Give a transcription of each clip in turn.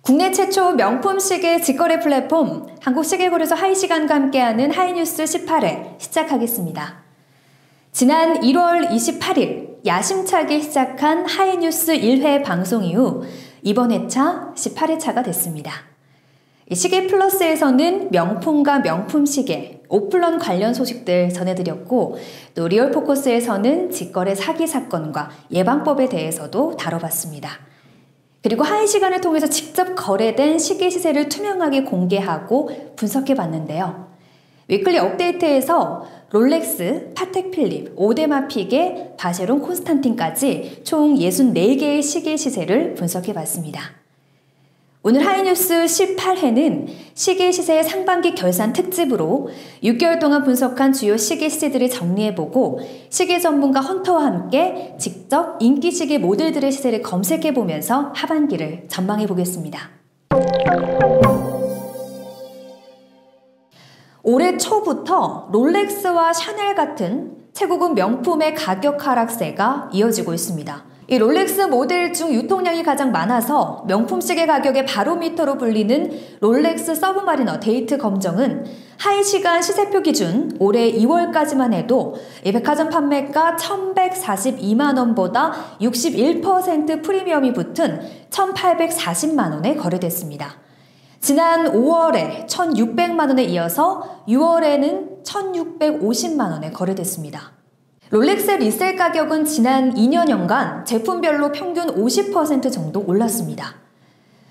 국내 최초 명품 시계 직거래 플랫폼 한국시계거래소 하이시간과 함께하는 하이뉴스 18회 시작하겠습니다. 지난 1월 28일 야심차게 시작한 하이뉴스 1회 방송 이후 이번 회차 18회차가 됐습니다. 시계 플러스에서는 명품과 명품 시계, 오플런 관련 소식들 전해드렸고 또 리얼포커스에서는 직거래 사기 사건과 예방법에 대해서도 다뤄봤습니다. 그리고 하이시간을 통해서 직접 거래된 시계 시세를 투명하게 공개하고 분석해봤는데요. 위클리 업데이트에서 롤렉스, 파텍 필립, 오데마픽의 바쉐론 콘스탄틴까지 총 64개의 시계 시세를 분석해봤습니다. 오늘 하이뉴스 18회는 시계 시세의 상반기 결산 특집으로 6개월 동안 분석한 주요 시계 시세들을 정리해보고 시계 전문가 헌터와 함께 직접 인기 시계 모델들의 시세를 검색해보면서 하반기를 전망해보겠습니다. 올해 초부터 롤렉스와 샤넬 같은 최고급 명품의 가격 하락세가 이어지고 있습니다. 이 롤렉스 모델 중 유통량이 가장 많아서 명품 시계 가격의 바로미터로 불리는 롤렉스 서브마리너 데이트 검정은 하이시간 시세표 기준 올해 2월까지만 해도 백화점 판매가 1,142만 원보다 61% 프리미엄이 붙은 1,840만 원에 거래됐습니다. 지난 5월에 1,600만 원에 이어서 6월에는 1,650만 원에 거래됐습니다. 롤렉스의 리셀 가격은 지난 2년여간 제품별로 평균 50% 정도 올랐습니다.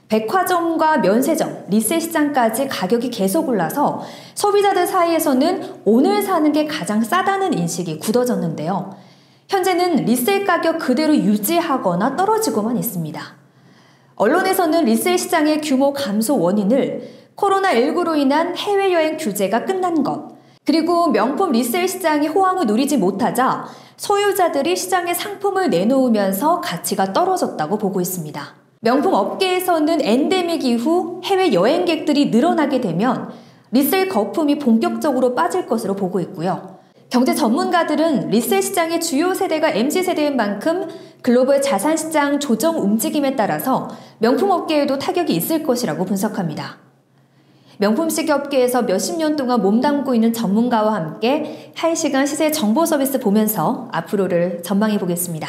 백화점과 면세점, 리셀 시장까지 가격이 계속 올라서 소비자들 사이에서는 오늘 사는 게 가장 싸다는 인식이 굳어졌는데요. 현재는 리셀 가격 그대로 유지하거나 떨어지고만 있습니다. 언론에서는 리셀 시장의 규모 감소 원인을 코로나19로 인한 해외여행 규제가 끝난 것, 그리고 명품 리셀 시장이 호황을 누리지 못하자 소유자들이 시장에 상품을 내놓으면서 가치가 떨어졌다고 보고 있습니다. 명품 업계에서는 엔데믹 이후 해외 여행객들이 늘어나게 되면 리셀 거품이 본격적으로 빠질 것으로 보고 있고요. 경제 전문가들은 리셀 시장의 주요 세대가 MZ세대인 만큼 글로벌 자산시장 조정 움직임에 따라서 명품 업계에도 타격이 있을 것이라고 분석합니다. 명품 시계 업계에서 몇십 년 동안 몸담고 있는 전문가와 함께 하이시간 시세 정보 서비스 보면서 앞으로를 전망해 보겠습니다.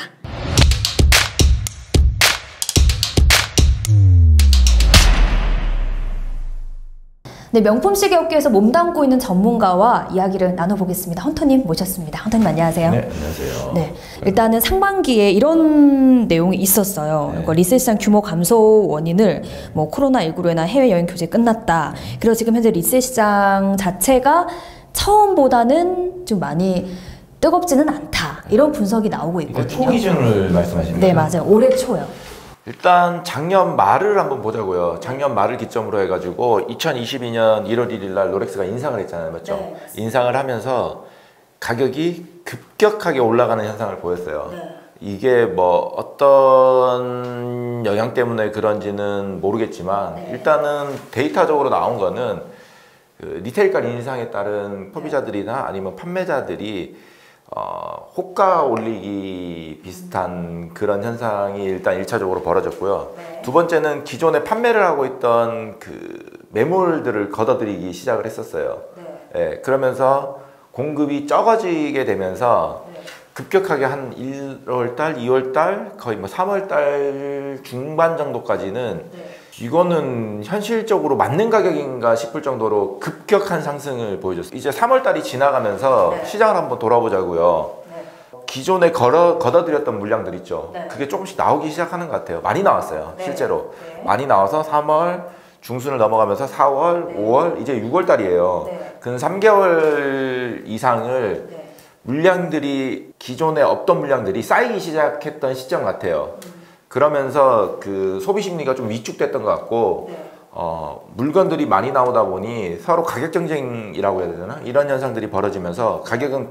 네, 명품 시계 업계에서 몸담고 있는 전문가와 이야기를 나눠보겠습니다. 헌터님 모셨습니다. 헌터님 안녕하세요. 네, 안녕하세요. 네, 일단은 상반기에 이런 내용이 있었어요. 네. 그러니까 리셀 시장 규모 감소 원인을 뭐 코로나19로 인한 해외 여행 규제 끝났다. 그래서 지금 현재 리셀 시장 자체가 처음보다는 좀 많이 뜨겁지는 않다. 이런 분석이 나오고 있거든요. 초 기준을 말씀하시는 거죠? 네, 맞아요. 올해 초요. 일단 작년 말을 한번 보자고요. 작년 말을 기점으로 해가지고 2022년 1월 1일 날 롤렉스가 인상을 했잖아요. 맞죠? 네, 인상을 하면서 가격이 급격하게 올라가는 현상을 보였어요. 네. 이게 뭐 어떤 영향 때문에 그런지는 모르겠지만 네. 일단은 데이터적으로 나온 거는 그 리테일가 인상에 따른 소비자들이나 아니면 판매자들이 호가 올리기 비슷한 그런 현상이 일단 1차적으로 벌어졌고요. 네. 두 번째는 기존에 판매를 하고 있던 그 매물들을 걷어들이기 시작을 했었어요. 네. 예, 그러면서 공급이 적어지게 되면서 네. 급격하게 한 1월달, 2월달, 거의 뭐 3월달 중반 정도까지는 네. 이거는 현실적으로 맞는 가격인가 싶을 정도로 급격한 상승을 보여줬어요. 이제 3월달이 지나가면서 네. 시장을 한번 돌아보자고요. 네. 기존에 걷어들였던 물량들 있죠. 네. 그게 조금씩 나오기 시작하는 것 같아요. 많이 나왔어요. 네. 실제로. 네. 많이 나와서 3월 중순을 넘어가면서 4월, 네. 5월, 이제 6월달이에요. 네. 근 3개월 이상을 네. 물량들이 기존에 없던 물량들이 쌓이기 시작했던 시점 같아요. 그러면서 그 소비 심리가 좀 위축됐던 것 같고 네. 물건들이 많이 나오다 보니 서로 가격 경쟁이라고 해야 되나? 이런 현상들이 벌어지면서 가격은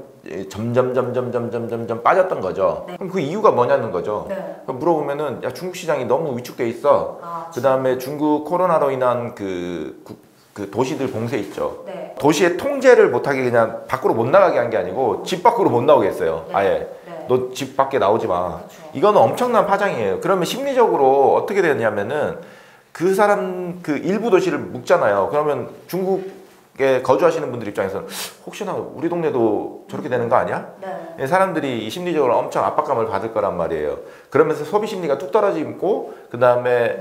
점점 빠졌던 거죠. 네. 그럼 그 이유가 뭐냐는 거죠. 네. 그럼 물어보면은 야, 중국 시장이 너무 위축돼 있어. 그 다음에 중국 코로나로 인한 그 도시들 봉쇄 있죠. 네. 도시의 통제를 못하게 그냥 밖으로 못 나가게 한 게 아니고 집 밖으로 못 나오게 했어요. 네. 아예. 네. 너 집 밖에 나오지 마. 그쵸. 이거는 엄청난 파장이에요. 그러면 심리적으로 어떻게 되냐면은 그 사람 그 일부 도시를 묶잖아요. 그러면 중국에 거주하시는 분들 입장에서는 혹시나 우리 동네도 저렇게 되는 거 아니야? 네. 사람들이 심리적으로 엄청 압박감을 받을 거란 말이에요. 그러면서 소비 심리가 뚝 떨어지고 그 다음에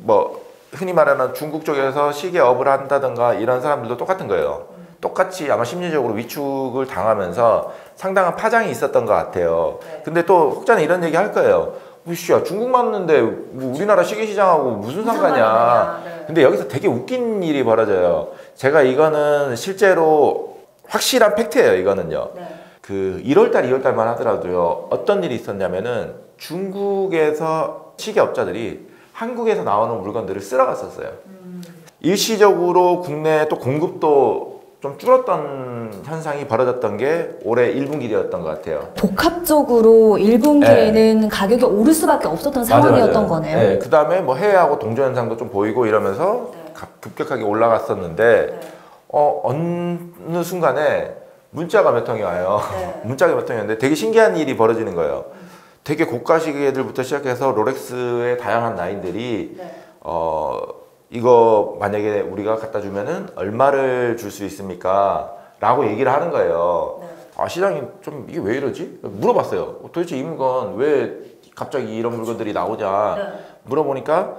뭐 흔히 말하는 중국 쪽에서 시계업을 한다든가 이런 사람들도 똑같은 거예요. 똑같이 아마 심리적으로 위축을 당하면서 상당한 파장이 있었던 것 같아요. 근데 또 혹자는 이런 얘기 할 거예요. 우씨야 중국 맞는데 뭐 우리나라 시계시장하고 무슨 상관이야. 네. 근데 여기서 되게 웃긴 일이 벌어져요. 제가 이거는 실제로 확실한 팩트예요. 이거는요. 네. 그 1월달 2월달만 하더라도요. 어떤 일이 있었냐면은 중국에서 시계업자들이 한국에서 나오는 물건들을 쓸어갔었어요. 일시적으로 국내 또 공급도 좀 줄었던 현상이 벌어졌던 게 올해 1분기였던 것 같아요. 복합적으로 1분기에는 가격이 오를 수밖에 없었던 상황이었던 거네요. 네, 그 다음에 뭐 해외하고 동조 현상도 좀 보이고 이러면서 네. 급격하게 올라갔었는데 네. 어느 순간에 문자가 몇 통이 와요. 네. 문자가 몇 통이 왔는데 되게 신기한 일이 벌어지는 거예요. 되게 고가 시계들부터 시작해서 롤렉스의 다양한 라인들이 네. 이거 만약에 우리가 갖다 주면은 얼마를 줄 수 있습니까? 라고 얘기를 하는 거예요. 네. 아, 시장이 좀 이게 왜 이러지? 물어봤어요. 도대체 이 물건 왜 갑자기 이런 물건들이 나오냐? 네. 물어보니까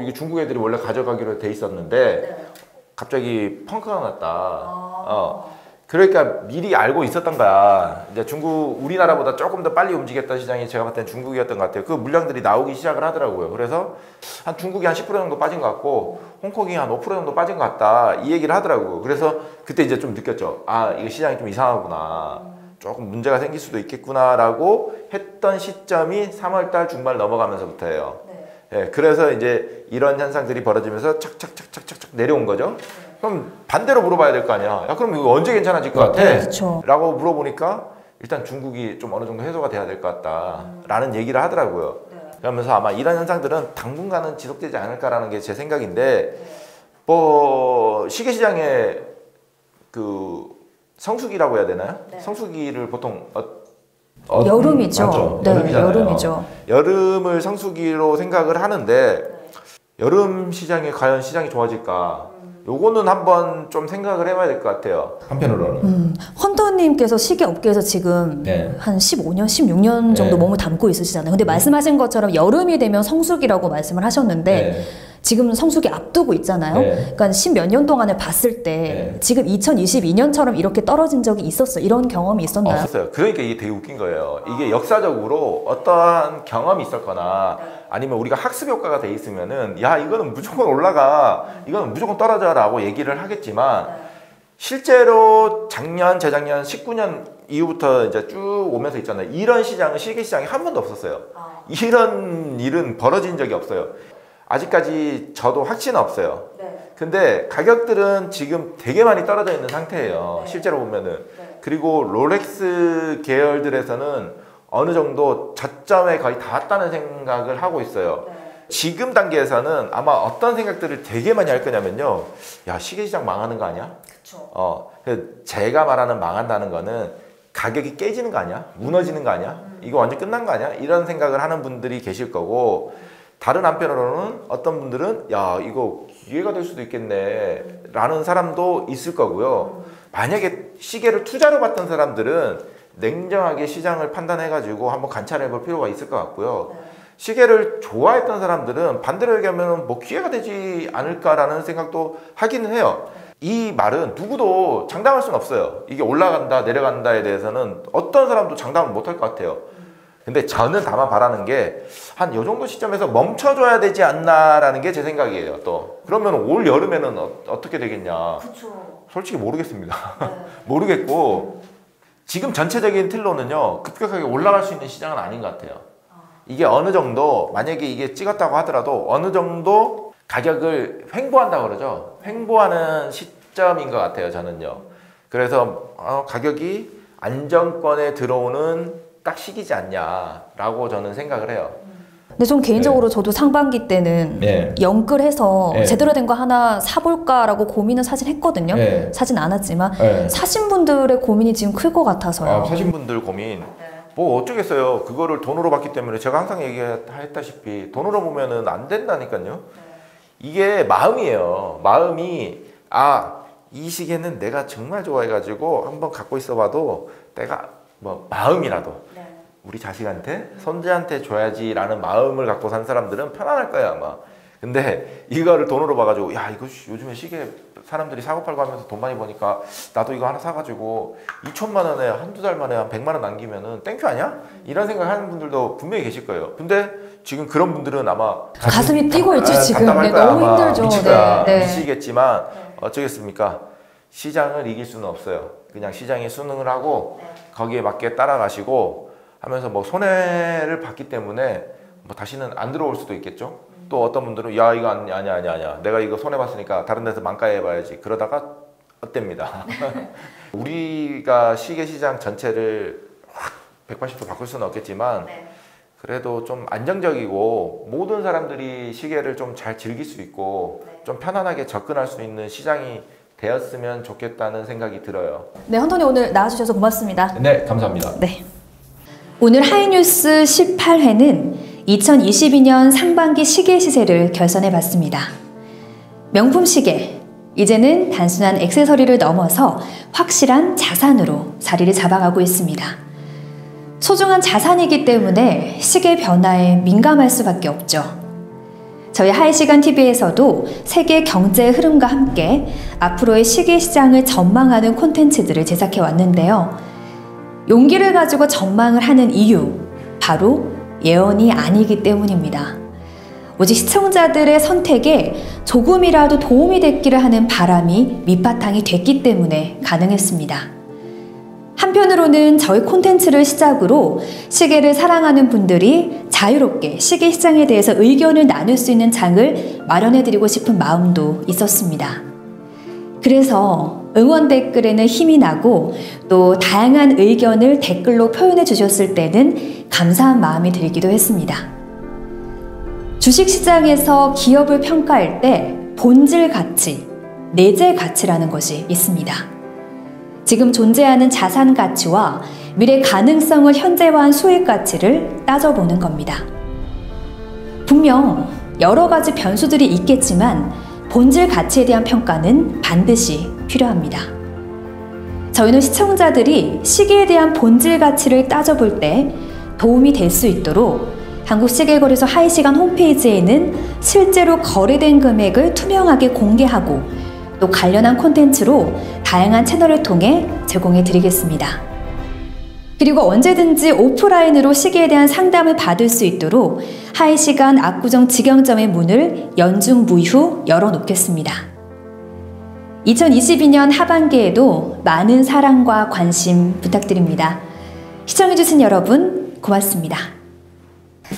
이게 중국 애들이 원래 가져가기로 돼 있었는데 네. 갑자기 펑크가 났다. 그러니까 미리 알고 있었던 거야. 이제 우리나라보다 조금 더 빨리 움직였던 시장이 제가 봤을 땐 중국이었던 것 같아요. 그 물량들이 나오기 시작을 하더라고요. 그래서 중국이 한 10% 정도 빠진 것 같고, 홍콩이 한 5% 정도 빠진 것 같다. 이 얘기를 하더라고요. 그래서 그때 이제 좀 느꼈죠. 아, 이거 시장이 좀 이상하구나. 조금 문제가 생길 수도 있겠구나라고 했던 시점이 3월달 중반 넘어가면서부터예요. 예, 그래서 이제 이런 현상들이 벌어지면서 착착착착착 내려온 거죠. 그럼 반대로 물어봐야 될 거 아니야. 야, 그럼 이거 언제 괜찮아질 것 같아? 그쵸. 라고 물어보니까 일단 중국이 좀 어느 정도 해소가 돼야 될 것 같다. 라는 얘기를 하더라고요. 그러면서 아마 이런 현상들은 당분간은 지속되지 않을까라는 게 제 생각인데, 뭐, 시계시장의 그 성수기라고 해야 되나요? 네. 성수기를 보통 여름이죠. 맞죠? 네, 여름이잖아요. 여름이죠. 여름을 성수기로 생각을 하는데 여름 시장에 과연 시장이 좋아질까? 요거는 한번 좀 생각을 해봐야 될 것 같아요. 한편으로는. 헌터님께서 시계 업계에서 지금 네. 한 15년, 16년 정도 네. 몸을 담고 있으시잖아요. 근데 말씀하신 것처럼 여름이 되면 성수기라고 말씀을 하셨는데 네. 지금 성수기 앞두고 있잖아요. 네. 그러니까 10몇 년 동안을 봤을 때 네. 지금 2022년처럼 이렇게 떨어진 적이 있었어요. 이런 경험이 있었나요? 없었어요. 그러니까 이게 되게 웃긴 거예요. 이게 역사적으로 어떠한 경험이 있었거나 아니면 우리가 학습 효과가 돼 있으면은 야, 이거는 무조건 올라가, 이거는 무조건 떨어져라고 얘기를 하겠지만 실제로 작년, 재작년 19년 이후부터 이제 쭉 오면서 있잖아요. 이런 시장은 시계 시장이 한 번도 없었어요. 이런 일은 벌어진 적이 없어요. 아직까지 저도 확신은 없어요. 근데 가격들은 지금 되게 많이 떨어져 있는 상태예요. 실제로 보면은. 그리고 롤렉스 계열들에서는 어느 정도 저점에 거의 다 왔다는 생각을 하고 있어요. 지금 단계에서는 아마 어떤 생각들을 되게 많이 할 거냐면요. 야, 시계시장 망하는 거 아니야? 그쵸. 제가 말하는 망한다는 거는 가격이 깨지는 거 아니야? 무너지는 거 아니야? 이거 완전 끝난 거 아니야? 이런 생각을 하는 분들이 계실 거고, 다른 한편으로는 어떤 분들은 야, 이거 기회가 될 수도 있겠네 라는 사람도 있을 거고요. 만약에 시계를 투자로 봤던 사람들은 냉정하게 시장을 판단해 가지고 한번 관찰해 볼 필요가 있을 것 같고요. 시계를 좋아했던 사람들은 반대로 얘기하면 뭐 기회가 되지 않을까라는 생각도 하기는 해요. 이 말은 누구도 장담할 수는 없어요. 이게 올라간다 내려간다에 대해서는 어떤 사람도 장담을 못 할 것 같아요. 근데 저는 다만 바라는 게 한 요 정도 시점에서 멈춰줘야 되지 않나라는 게 제 생각이에요. 또 그러면 올 여름에는 어떻게 되겠냐? 그쵸. 솔직히 모르겠습니다. 모르겠고 지금 전체적인 틀로는요 급격하게 올라갈 수 있는 시장은 아닌 것 같아요. 이게 어느 정도 만약에 이게 찍었다고 하더라도 어느 정도 가격을 횡보한다고 그러죠. 횡보하는 시점인 것 같아요, 저는요. 그래서 가격이 안정권에 들어오는 딱 시기지 않냐라고 저는 생각을 해요. 근데 좀 개인적으로 저도 상반기 때는 영끌해서 제대로 된 거 하나 사볼까라고 고민은 사실 했거든요. 사진 않았지만 사신 분들의 고민이 지금 클 것 같아서요. 사신 분들 고민 뭐 어쩌겠어요. 그거를 돈으로 받기 때문에 제가 항상 얘기했다시피 돈으로 보면은 안 된다니까요. 이게 마음이에요. 마음이 이 시계는 내가 정말 좋아해가지고 한번 갖고 있어봐도 내가 뭐 마음이라도 우리 자식한테 손자한테 줘야지라는 마음을 갖고 산 사람들은 편안할 거야 아마. 근데 이거를 돈으로 봐가지고 야 이거 요즘에 시계 사람들이 사고 팔고 하면서 돈 많이 버니까 나도 이거 하나 사가지고 2천만 원에 한두 달 만에 한 100만 원 남기면은 땡큐 아니야? 이런 생각하는 분들도 분명히 계실 거예요. 근데 지금 그런 분들은 아마 가슴이 뛰고 있죠 지금. 너무 힘들죠. 미치겠지만 어쩌겠습니까? 시장을 이길 수는 없어요. 그냥 시장이 수능을 하고 거기에 맞게 따라가시고 하면서 뭐 손해를 봤기 때문에 뭐 다시는 안 들어올 수도 있겠죠. 또 어떤 분들은 야 이거 아니야 내가 이거 손해 봤으니까 다른 데서 망가해 봐야지 그러다가 어땠습니다. 우리가 시계 시장 전체를 확 180도 바꿀 수는 없겠지만 그래도 좀 안정적이고 모든 사람들이 시계를 좀 잘 즐길 수 있고 좀 편안하게 접근할 수 있는 시장이 되었으면 좋겠다는 생각이 들어요. 네, 헌터님 오늘 나와주셔서 고맙습니다. 네, 감사합니다. 네. 오늘 하이뉴스 18회는 2022년 상반기 시계 시세를 결산해봤습니다. 명품 시계, 이제는 단순한 액세서리를 넘어서 확실한 자산으로 자리를 잡아가고 있습니다. 소중한 자산이기 때문에 시계 변화에 민감할 수밖에 없죠. 저희 하이시간TV에서도 세계 경제 흐름과 함께 앞으로의 시계 시장을 전망하는 콘텐츠들을 제작해 왔는데요. 용기를 가지고 전망을 하는 이유, 바로 예언이 아니기 때문입니다. 오직 시청자들의 선택에 조금이라도 도움이 됐기를 하는 바람이 밑바탕이 됐기 때문에 가능했습니다. 한편으로는 저희 콘텐츠를 시작으로 시계를 사랑하는 분들이 자유롭게 시계 시장에 대해서 의견을 나눌 수 있는 장을 마련해드리고 싶은 마음도 있었습니다. 그래서 응원 댓글에는 힘이 나고 또 다양한 의견을 댓글로 표현해 주셨을 때는 감사한 마음이 들기도 했습니다. 주식시장에서 기업을 평가할 때 본질 가치, 내재 가치라는 것이 있습니다. 지금 존재하는 자산 가치와 미래 가능성을 현재화한 수익 가치를 따져보는 겁니다. 분명 여러 가지 변수들이 있겠지만 본질 가치에 대한 평가는 반드시 필요합니다. 저희는 시청자들이 시계에 대한 본질 가치를 따져볼 때 도움이 될 수 있도록 한국시계거래소 하이시간 홈페이지에는 실제로 거래된 금액을 투명하게 공개하고 또 관련한 콘텐츠로 다양한 채널을 통해 제공해 드리겠습니다. 그리고 언제든지 오프라인으로 시계에 대한 상담을 받을 수 있도록 하이시간 압구정 직영점의 문을 연중 무휴 열어놓겠습니다. 2022년 하반기에도 많은 사랑과 관심 부탁드립니다. 시청해주신 여러분 고맙습니다.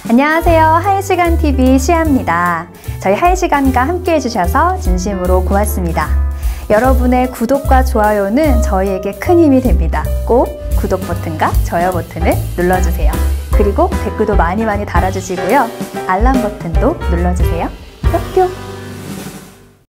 안녕하세요. 하이시간TV 시아입니다. 저희 하이시간과 함께 해주셔서 진심으로 고맙습니다. 여러분의 구독과 좋아요는 저희에게 큰 힘이 됩니다. 꼭 구독 버튼과 좋아요 버튼을 눌러주세요. 그리고 댓글도 많이 달아주시고요. 알람 버튼도 눌러주세요. 뿅뿅!